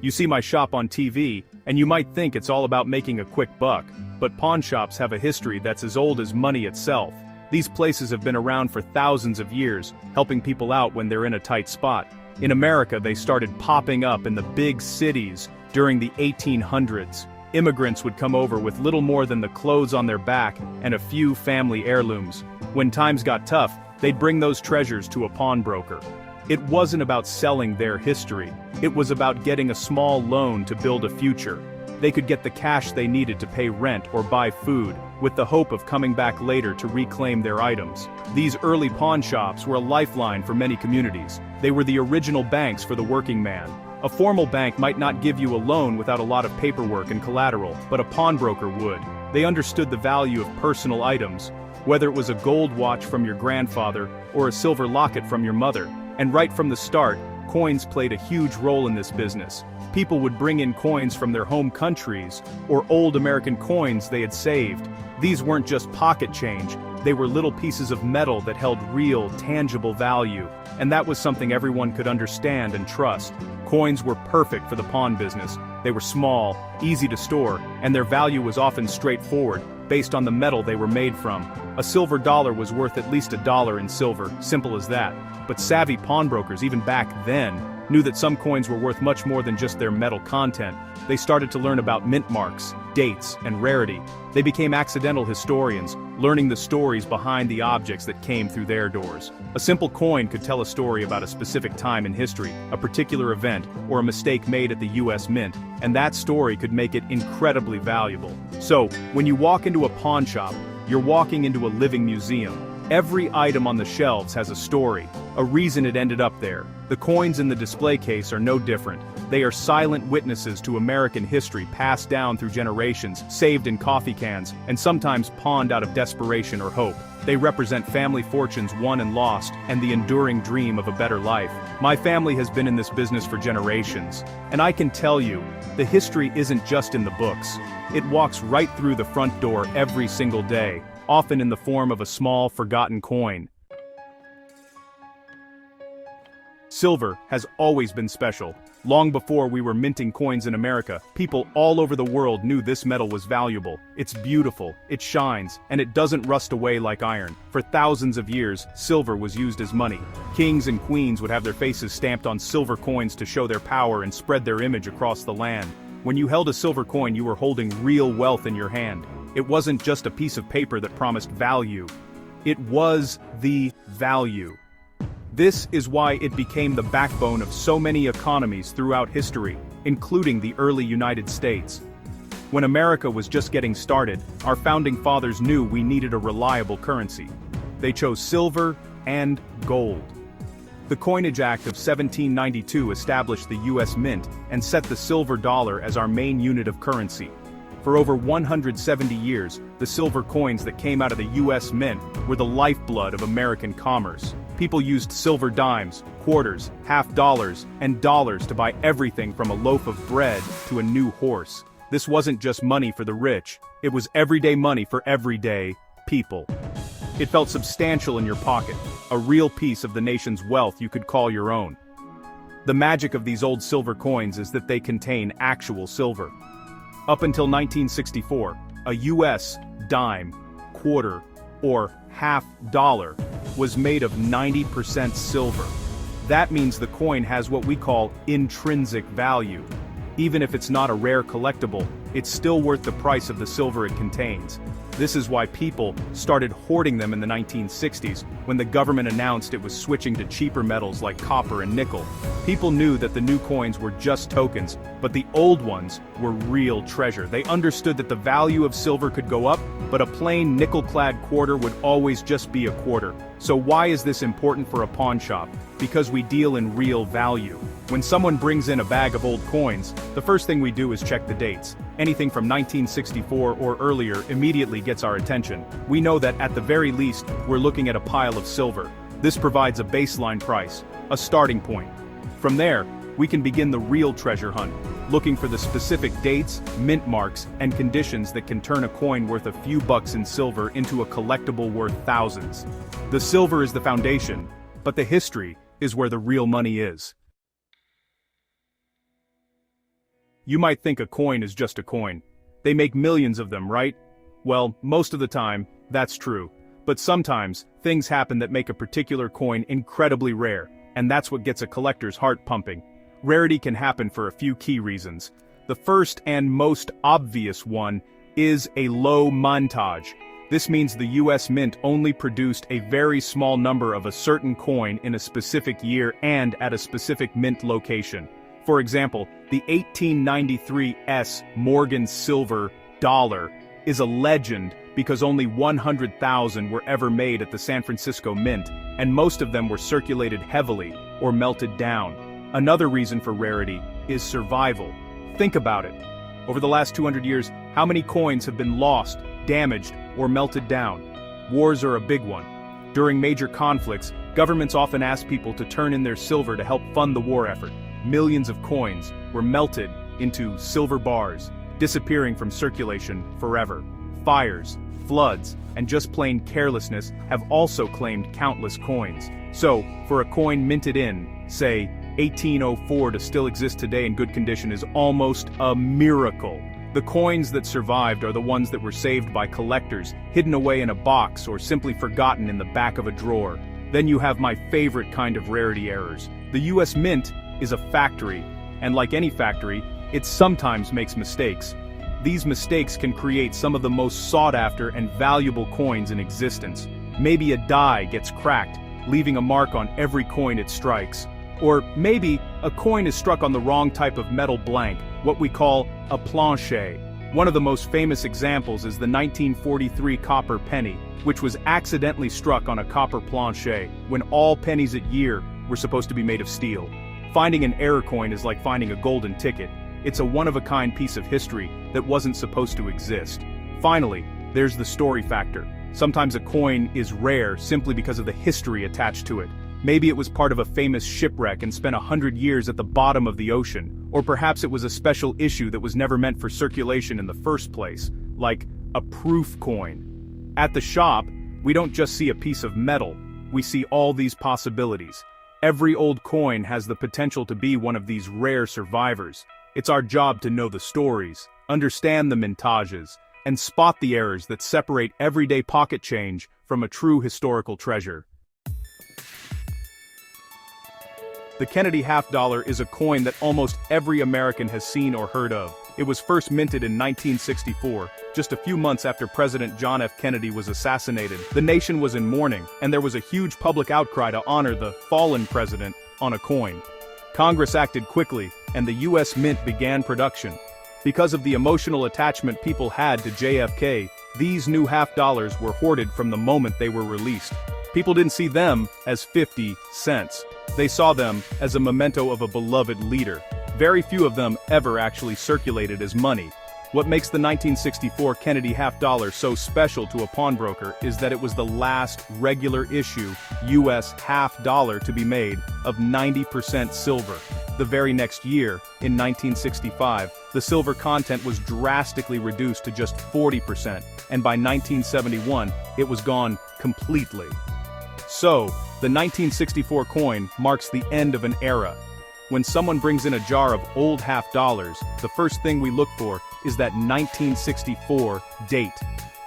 You see my shop on TV, and you might think it's all about making a quick buck, but pawn shops have a history that's as old as money itself. These places have been around for thousands of years, helping people out when they're in a tight spot. In America, they started popping up in the big cities during the 1800s. Immigrants would come over with little more than the clothes on their back and a few family heirlooms. When times got tough, they'd bring those treasures to a pawnbroker. It wasn't about selling their history, it was about getting a small loan to build a future. They could get the cash they needed to pay rent or buy food, with the hope of coming back later to reclaim their items. These early pawn shops were a lifeline for many communities. They were the original banks for the working man. A formal bank might not give you a loan without a lot of paperwork and collateral, but a pawnbroker would. They understood the value of personal items, whether it was a gold watch from your grandfather or a silver locket from your mother. And right from the start, coins played a huge role in this business. People would bring in coins from their home countries, or old American coins they had saved. These weren't just pocket change, they were little pieces of metal that held real, tangible value, and that was something everyone could understand and trust. Coins were perfect for the pawn business. They were small, easy to store, and their value was often straightforward, based on the metal they were made from. A silver dollar was worth at least $1 in silver, simple as that. But savvy pawnbrokers, even back then, knew that some coins were worth much more than just their metal content. They started to learn about mint marks, dates, and rarity. They became accidental historians, learning the stories behind the objects that came through their doors. A simple coin could tell a story about a specific time in history, a particular event, or a mistake made at the US Mint, and that story could make it incredibly valuable. So, when you walk into a pawn shop, you're walking into a living museum. Every item on the shelves has a story, a reason it ended up there. The coins in the display case are no different. They are silent witnesses to American history passed down through generations, saved in coffee cans, and sometimes pawned out of desperation or hope. They represent family fortunes won and lost, and the enduring dream of a better life. My family has been in this business for generations, and I can tell you, the history isn't just in the books. It walks right through the front door every single day, often in the form of a small, forgotten coin. Silver has always been special. Long before we were minting coins in America, people all over the world knew this metal was valuable. It's beautiful, it shines, and it doesn't rust away like iron. For thousands of years, silver was used as money. Kings and queens would have their faces stamped on silver coins to show their power and spread their image across the land. When you held a silver coin, you were holding real wealth in your hand. It wasn't just a piece of paper that promised value. It was the value. This is why it became the backbone of so many economies throughout history, including the early United States. When America was just getting started, our founding fathers knew we needed a reliable currency. They chose silver and gold. The Coinage Act of 1792 established the US Mint and set the silver dollar as our main unit of currency. For over 170 years, the silver coins that came out of the US Mint were the lifeblood of American commerce. People used silver dimes, quarters, half dollars, and dollars to buy everything from a loaf of bread to a new horse. This wasn't just money for the rich, it was everyday money for everyday people. It felt substantial in your pocket, a real piece of the nation's wealth you could call your own. The magic of these old silver coins is that they contain actual silver. Up until 1964, a US dime, quarter, or half dollar was made of 90% silver. That means the coin has what we call intrinsic value. Even if it's not a rare collectible, it's still worth the price of the silver it contains. This is why people started hoarding them in the 1960s, when the government announced it was switching to cheaper metals like copper and nickel. People knew that the new coins were just tokens, but the old ones were real treasure. They understood that the value of silver could go up, but a plain nickel-clad quarter would always just be a quarter. So why is this important for a pawn shop? Because we deal in real value. When someone brings in a bag of old coins, the first thing we do is check the dates. Anything from 1964 or earlier immediately gets our attention. We know that at the very least, we're looking at a pile of silver. This provides a baseline price, a starting point. From there, we can begin the real treasure hunt, looking for the specific dates, mint marks, and conditions that can turn a coin worth a few bucks in silver into a collectible worth thousands. The silver is the foundation, but the history is where the real money is. You might think a coin is just a coin. They make millions of them, right? Well, most of the time, that's true. But sometimes, things happen that make a particular coin incredibly rare, and that's what gets a collector's heart pumping. Rarity can happen for a few key reasons. The first and most obvious one is a low montage. This means the US Mint only produced a very small number of a certain coin in a specific year and at a specific mint location. For example, the 1893 S. Morgan Silver dollar is a legend because only 100,000 were ever made at the San Francisco Mint, and most of them were circulated heavily or melted down. Another reason for rarity is survival. Think about it. Over the last 200 years, how many coins have been lost, damaged, or melted down? Wars are a big one. During major conflicts, governments often ask people to turn in their silver to help fund the war effort. Millions of coins were melted into silver bars, disappearing from circulation forever. Fires, floods, and just plain carelessness have also claimed countless coins. So, for a coin minted in, say, 1804 to still exist today in good condition is almost a miracle. The coins that survived are the ones that were saved by collectors, hidden away in a box or simply forgotten in the back of a drawer. Then you have my favorite kind of rarity errors. The US Mint is a factory, and like any factory, it sometimes makes mistakes. These mistakes can create some of the most sought-after and valuable coins in existence. Maybe a die gets cracked, leaving a mark on every coin it strikes. Or maybe a coin is struck on the wrong type of metal blank, what we call a plancher. One of the most famous examples is the 1943 copper penny, which was accidentally struck on a copper plancher when all pennies at year were supposed to be made of steel. Finding an error coin is like finding a golden ticket. It's a one-of-a-kind piece of history that wasn't supposed to exist. Finally, there's the story factor. Sometimes a coin is rare simply because of the history attached to it. Maybe it was part of a famous shipwreck and spent 100 years at the bottom of the ocean, or perhaps it was a special issue that was never meant for circulation in the first place, like a proof coin. At the shop, we don't just see a piece of metal, we see all these possibilities. Every old coin has the potential to be one of these rare survivors. It's our job to know the stories, understand the mintages, and spot the errors that separate everyday pocket change from a true historical treasure. The Kennedy half-dollar is a coin that almost every American has seen or heard of. It was first minted in 1964, just a few months after President John F. Kennedy was assassinated. The nation was in mourning, and there was a huge public outcry to honor the fallen president on a coin. Congress acted quickly, and the US Mint began production. Because of the emotional attachment people had to JFK, these new half-dollars were hoarded from the moment they were released. People didn't see them as 50 cents. They saw them as a memento of a beloved leader. Very few of them ever actually circulated as money. What makes the 1964 Kennedy half-dollar so special to a pawnbroker is that it was the last regular issue US half-dollar to be made of 90% silver. The very next year, in 1965, the silver content was drastically reduced to just 40%, and by 1971, it was gone completely. So, the 1964 coin marks the end of an era. When someone brings in a jar of old half-dollars, the first thing we look for is that 1964 date.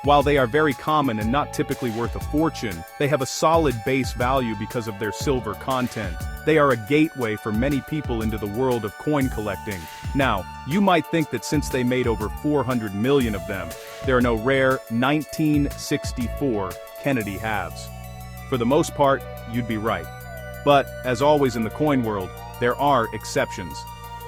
While they are very common and not typically worth a fortune, they have a solid base value because of their silver content. They are a gateway for many people into the world of coin collecting. Now, you might think that since they made over 400 million of them, there are no rare 1964 Kennedy halves. For the most part, you'd be right. But, as always in the coin world, there are exceptions.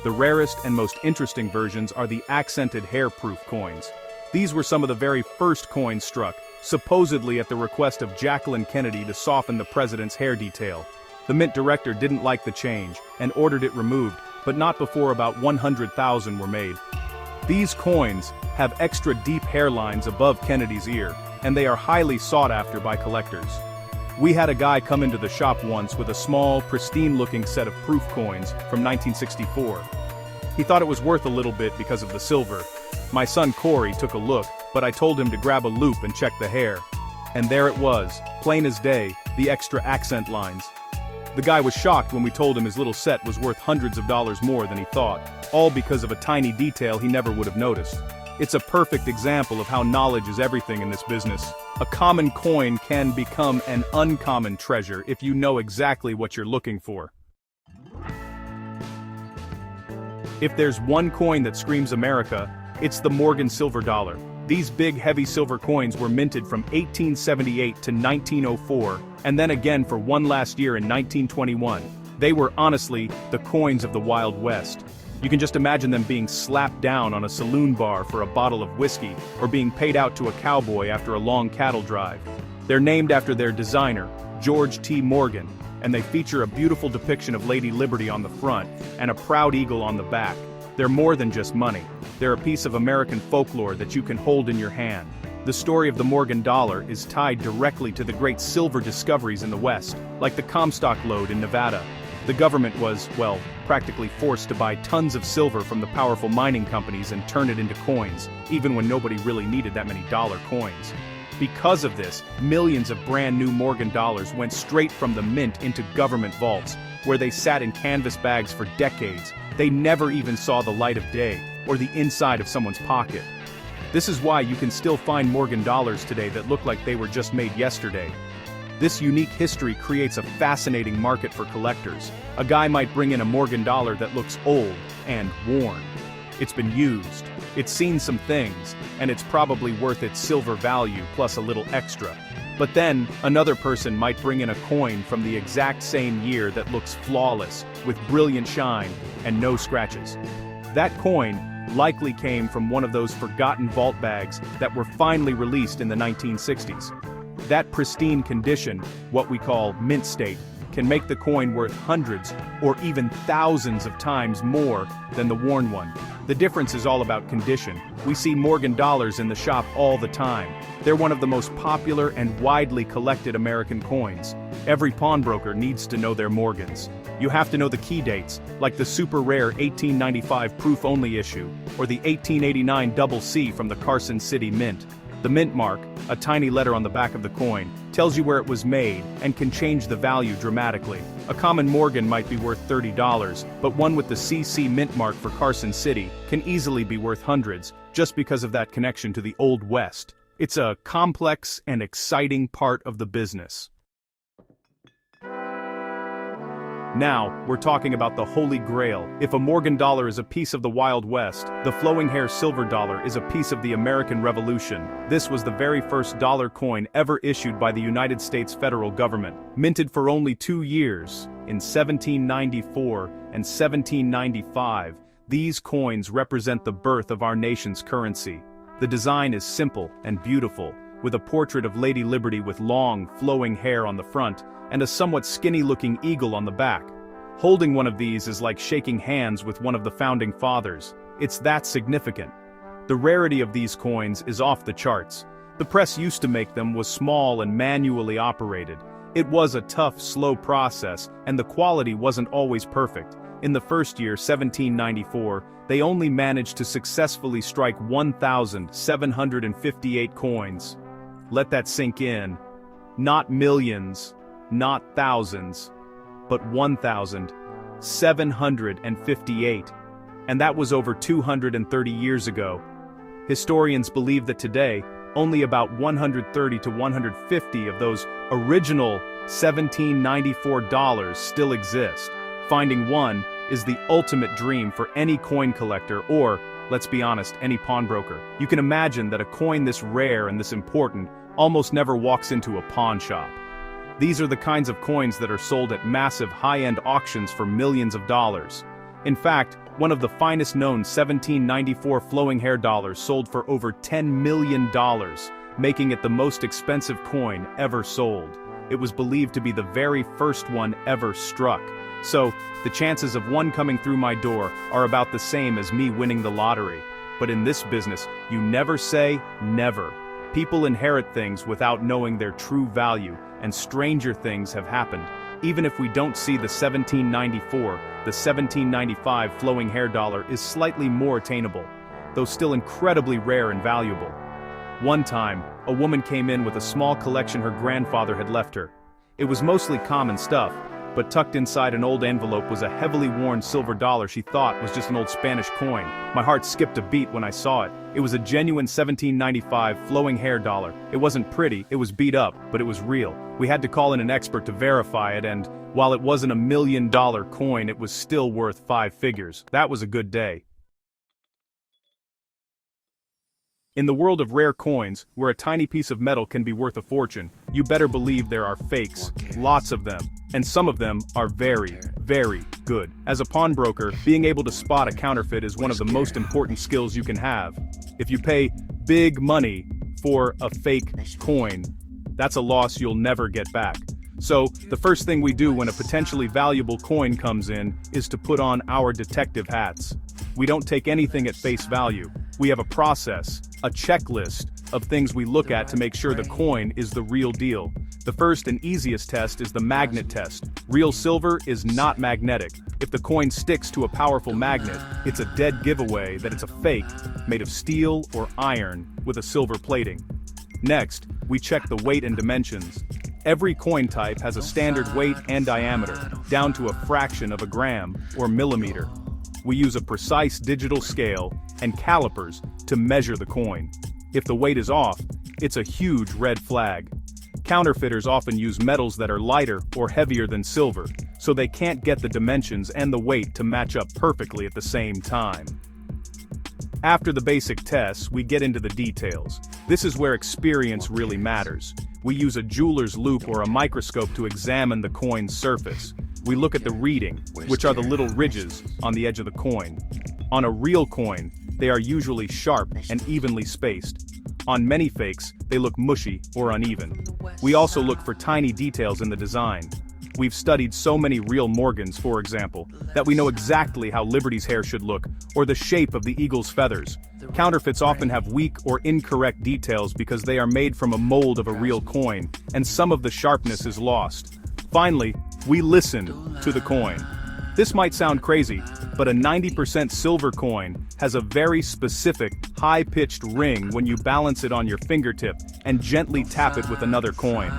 The rarest and most interesting versions are the accented hair-proof coins. These were some of the very first coins struck, supposedly at the request of Jacqueline Kennedy to soften the president's hair detail. The mint director didn't like the change and ordered it removed, but not before about 100,000 were made. These coins have extra deep hairlines above Kennedy's ear, and they are highly sought after by collectors. We had a guy come into the shop once with a small, pristine-looking set of proof coins from 1964. He thought it was worth a little bit because of the silver. My son Corey took a look, but I told him to grab a loupe and check the hair. And there it was, plain as day, the extra accent lines. The guy was shocked when we told him his little set was worth hundreds of dollars more than he thought, all because of a tiny detail he never would have noticed. It's a perfect example of how knowledge is everything in this business. A common coin can become an uncommon treasure if you know exactly what you're looking for. If there's one coin that screams America, it's the Morgan silver dollar. These big heavy silver coins were minted from 1878 to 1904, and then again for one last year in 1921. They were honestly the coins of the Wild West. You can just imagine them being slapped down on a saloon bar for a bottle of whiskey, or being paid out to a cowboy after a long cattle drive. They're named after their designer, George T. Morgan, and they feature a beautiful depiction of Lady Liberty on the front, and a proud eagle on the back. They're more than just money. They're a piece of American folklore that you can hold in your hand. The story of the Morgan dollar is tied directly to the great silver discoveries in the West, like the Comstock lode in Nevada. The government was, well, practically forced to buy tons of silver from the powerful mining companies and turn it into coins, even when nobody really needed that many dollar coins. Because of this, millions of brand new Morgan dollars went straight from the mint into government vaults, where they sat in canvas bags for decades. They never even saw the light of day, or the inside of someone's pocket. This is why you can still find Morgan dollars today that look like they were just made yesterday. This unique history creates a fascinating market for collectors. A guy might bring in a Morgan dollar that looks old and worn. It's been used, it's seen some things, and it's probably worth its silver value plus a little extra. But then, another person might bring in a coin from the exact same year that looks flawless, with brilliant shine, and no scratches. That coin likely came from one of those forgotten vault bags that were finally released in the 1960s. That pristine condition, what we call mint state, can make the coin worth hundreds or even thousands of times more than the worn one. The difference is all about condition. We see Morgan dollars in the shop all the time. They're one of the most popular and widely collected American coins. Every pawnbroker needs to know their Morgans. You have to know the key dates, like the super rare 1895 proof-only issue, or the 1889 double C from the Carson City Mint. The mint mark, a tiny letter on the back of the coin, tells you where it was made and can change the value dramatically. A common Morgan might be worth $30, but one with the CC mint mark for Carson City can easily be worth hundreds, just because of that connection to the Old West. It's a complex and exciting part of the business. Now, we're talking about the Holy Grail. If a Morgan dollar is a piece of the Wild West, the flowing hair silver dollar is a piece of the American Revolution. This was the very first dollar coin ever issued by the United States federal government, minted for only 2 years. In 1794 and 1795, these coins represent the birth of our nation's currency. The design is simple and beautiful, with a portrait of Lady Liberty with long, flowing hair on the front, and a somewhat skinny-looking eagle on the back. Holding one of these is like shaking hands with one of the founding fathers. It's that significant. The rarity of these coins is off the charts. The press used to make them was small and manually operated. It was a tough, slow process, and the quality wasn't always perfect. In the first year, 1794, they only managed to successfully strike 1,758 coins. Let that sink in. Not millions, not thousands, but 1,758. And that was over 230 years ago. Historians believe that today, only about 130 to 150 of those original 1794 dollars still exist. Finding one is the ultimate dream for any coin collector or, let's be honest, any pawnbroker. You can imagine that a coin this rare and this important almost never walks into a pawn shop. These are the kinds of coins that are sold at massive high-end auctions for millions of dollars. In fact, one of the finest known 1794 flowing hair dollars sold for over $10 million, making it the most expensive coin ever sold. It was believed to be the very first one ever struck. So, the chances of one coming through my door are about the same as me winning the lottery. But in this business, you never say never. People inherit things without knowing their true value, and stranger things have happened. Even if we don't see the 1794, the 1795 flowing hair dollar is slightly more attainable, though still incredibly rare and valuable. One time, a woman came in with a small collection her grandfather had left her. It was mostly common stuff, but tucked inside an old envelope was a heavily worn silver dollar she thought was just an old Spanish coin. My heart skipped a beat when I saw it. It was a genuine 1795 flowing hair dollar. It wasn't pretty, it was beat up, but it was real. We had to call in an expert to verify it, and while it wasn't $1 million coin, it was still worth 5 figures. That was a good day. In the world of rare coins, where a tiny piece of metal can be worth a fortune, you better believe there are fakes, lots of them, and some of them are very, very good. As a pawnbroker, being able to spot a counterfeit is one of the most important skills you can have. If you pay big money for a fake coin, that's a loss you'll never get back. So, the first thing we do when a potentially valuable coin comes in is to put on our detective hats. We don't take anything at face value. We have a process, a checklist of things we look at to make sure the coin is the real deal. The first and easiest test is the magnet test. Real silver is not magnetic. If the coin sticks to a powerful magnet, it's a dead giveaway that it's a fake, made of steel or iron, with a silver plating. Next, we check the weight and dimensions. Every coin type has a standard weight and diameter, down to a fraction of a gram or millimeter. We use a precise digital scale and calipers to measure the coin. If the weight is off, it's a huge red flag. Counterfeiters often use metals that are lighter or heavier than silver, so they can't get the dimensions and the weight to match up perfectly at the same time. After the basic tests, we get into the details. This is where experience really matters. We use a jeweler's loupe or a microscope to examine the coin's surface. We look at the reading, which are the little ridges on the edge of the coin. On a real coin, they are usually sharp and evenly spaced. On many fakes, they look mushy or uneven. We also look for tiny details in the design. We've studied so many real Morgans, for example, that we know exactly how Liberty's hair should look, or the shape of the eagle's feathers. Counterfeits often have weak or incorrect details because they are made from a mold of a real coin, and some of the sharpness is lost. Finally, we listen to the coin. This might sound crazy, but a 90% silver coin has a very specific, high-pitched ring when you balance it on your fingertip and gently tap it with another coin.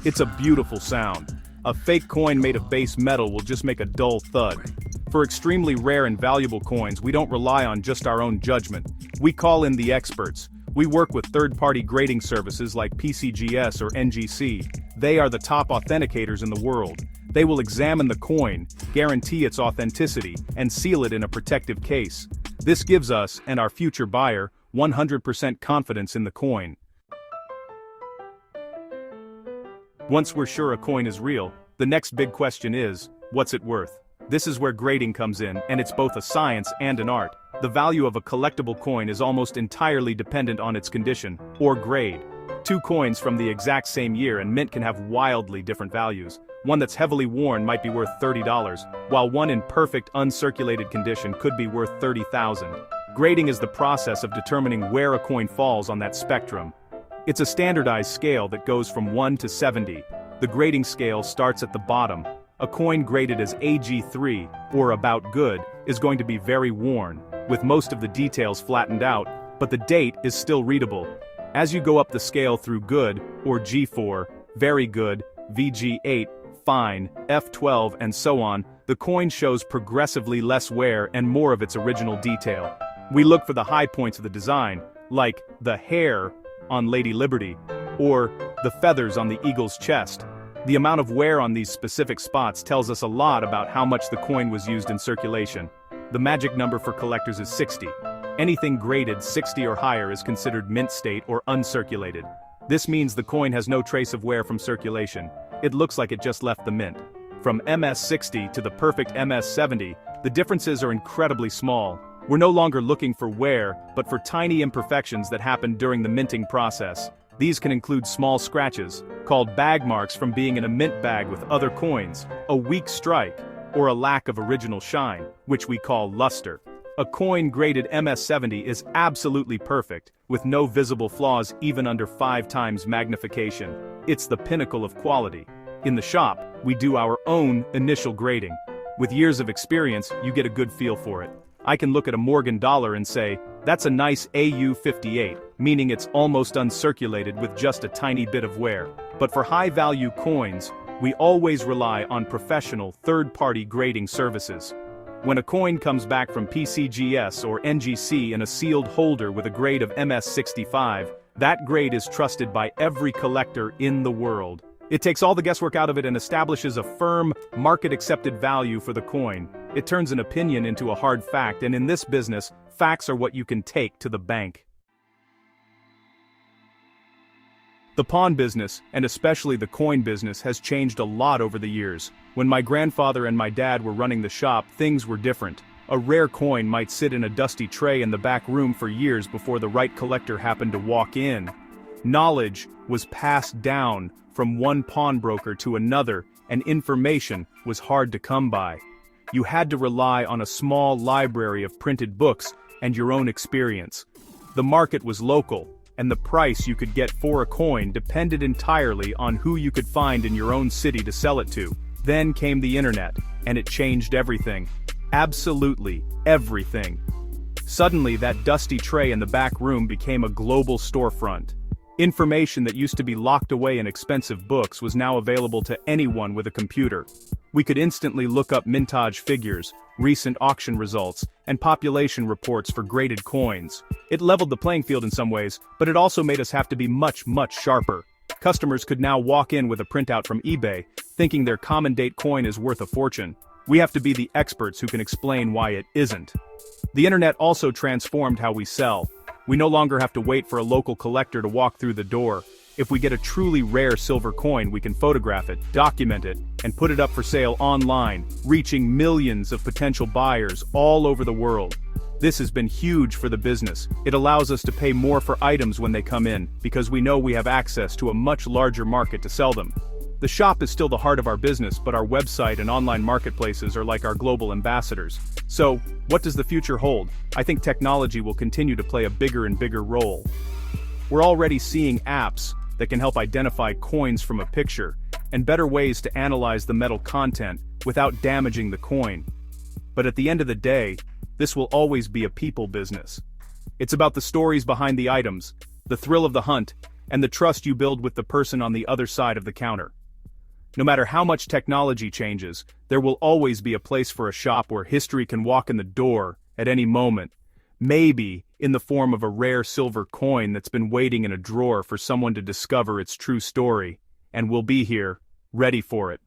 It's a beautiful sound. A fake coin made of base metal will just make a dull thud. For extremely rare and valuable coins, we don't rely on just our own judgment. We call in the experts. We work with third-party grading services like PCGS or NGC. They are the top authenticators in the world. They will examine the coin, guarantee its authenticity, and seal it in a protective case. This gives us, and our future buyer, 100% confidence in the coin. Once we're sure a coin is real, the next big question is, what's it worth? This is where grading comes in, and it's both a science and an art. The value of a collectible coin is almost entirely dependent on its condition, or grade. Two coins from the exact same year and mint can have wildly different values. One that's heavily worn might be worth $30, while one in perfect uncirculated condition could be worth $30,000. Grading is the process of determining where a coin falls on that spectrum. It's a standardized scale that goes from 1 to 70. The grading scale starts at the bottom. A coin graded as AG3, or about good, is going to be very worn, with most of the details flattened out, but the date is still readable. As you go up the scale through good, or G4, very good, VG8, fine, F12 and so on, the coin shows progressively less wear and more of its original detail. We look for the high points of the design, like the hair on Lady Liberty, or the feathers on the eagle's chest. The amount of wear on these specific spots tells us a lot about how much the coin was used in circulation. The magic number for collectors is 60. Anything graded 60 or higher is considered mint state or uncirculated. This means the coin has no trace of wear from circulation. It looks like it just left the mint. From MS60 to the perfect MS70, the differences are incredibly small. We're no longer looking for wear, but for tiny imperfections that happen during the minting process. These can include small scratches, called bag marks from being in a mint bag with other coins, a weak strike, or a lack of original shine, which we call luster. A coin graded MS70 is absolutely perfect, with no visible flaws even under 5 times magnification. It's the pinnacle of quality. In the shop, we do our own initial grading. With years of experience, you get a good feel for it. I can look at a Morgan dollar and say, that's a nice AU58, meaning it's almost uncirculated with just a tiny bit of wear. But for high-value coins, We always rely on professional, third-party grading services. When a coin comes back from PCGS or NGC in a sealed holder with a grade of MS65, that grade is trusted by every collector in the world. It takes all the guesswork out of it and establishes a firm, market-accepted value for the coin. It turns an opinion into a hard fact, and in this business, facts are what you can take to the bank. The pawn business, and especially the coin business, has changed a lot over the years. When my grandfather and my dad were running the shop, things were different. A rare coin might sit in a dusty tray in the back room for years before the right collector happened to walk in. Knowledge was passed down from one pawnbroker to another, and information was hard to come by. You had to rely on a small library of printed books and your own experience. The market was local, and the price you could get for a coin depended entirely on who you could find in your own city to sell it to. Then came the internet, and it changed everything. Absolutely everything. Suddenly, that dusty tray in the back room became a global storefront. Information that used to be locked away in expensive books was now available to anyone with a computer. We could instantly look up mintage figures, recent auction results, and population reports for graded coins. It leveled the playing field in some ways, but it also made us have to be much sharper. Customers could now walk in with a printout from eBay, thinking their common date coin is worth a fortune. We have to be the experts who can explain why it isn't. The internet also transformed how we sell. We no longer have to wait for a local collector to walk through the door. If we get a truly rare silver coin, we can photograph it, document it, and put it up for sale online, reaching millions of potential buyers all over the world. This has been huge for the business. It allows us to pay more for items when they come in, because we know we have access to a much larger market to sell them. The shop is still the heart of our business, but our website and online marketplaces are like our global ambassadors. So, what does the future hold? I think technology will continue to play a bigger and bigger role. We're already seeing apps that can help identify coins from a picture, and better ways to analyze the metal content without damaging the coin. But at the end of the day, this will always be a people business. It's about the stories behind the items, the thrill of the hunt, and the trust you build with the person on the other side of the counter. No matter how much technology changes, there will always be a place for a shop where history can walk in the door at any moment. Maybe in the form of a rare silver coin that's been waiting in a drawer for someone to discover its true story, and we'll be here, ready for it.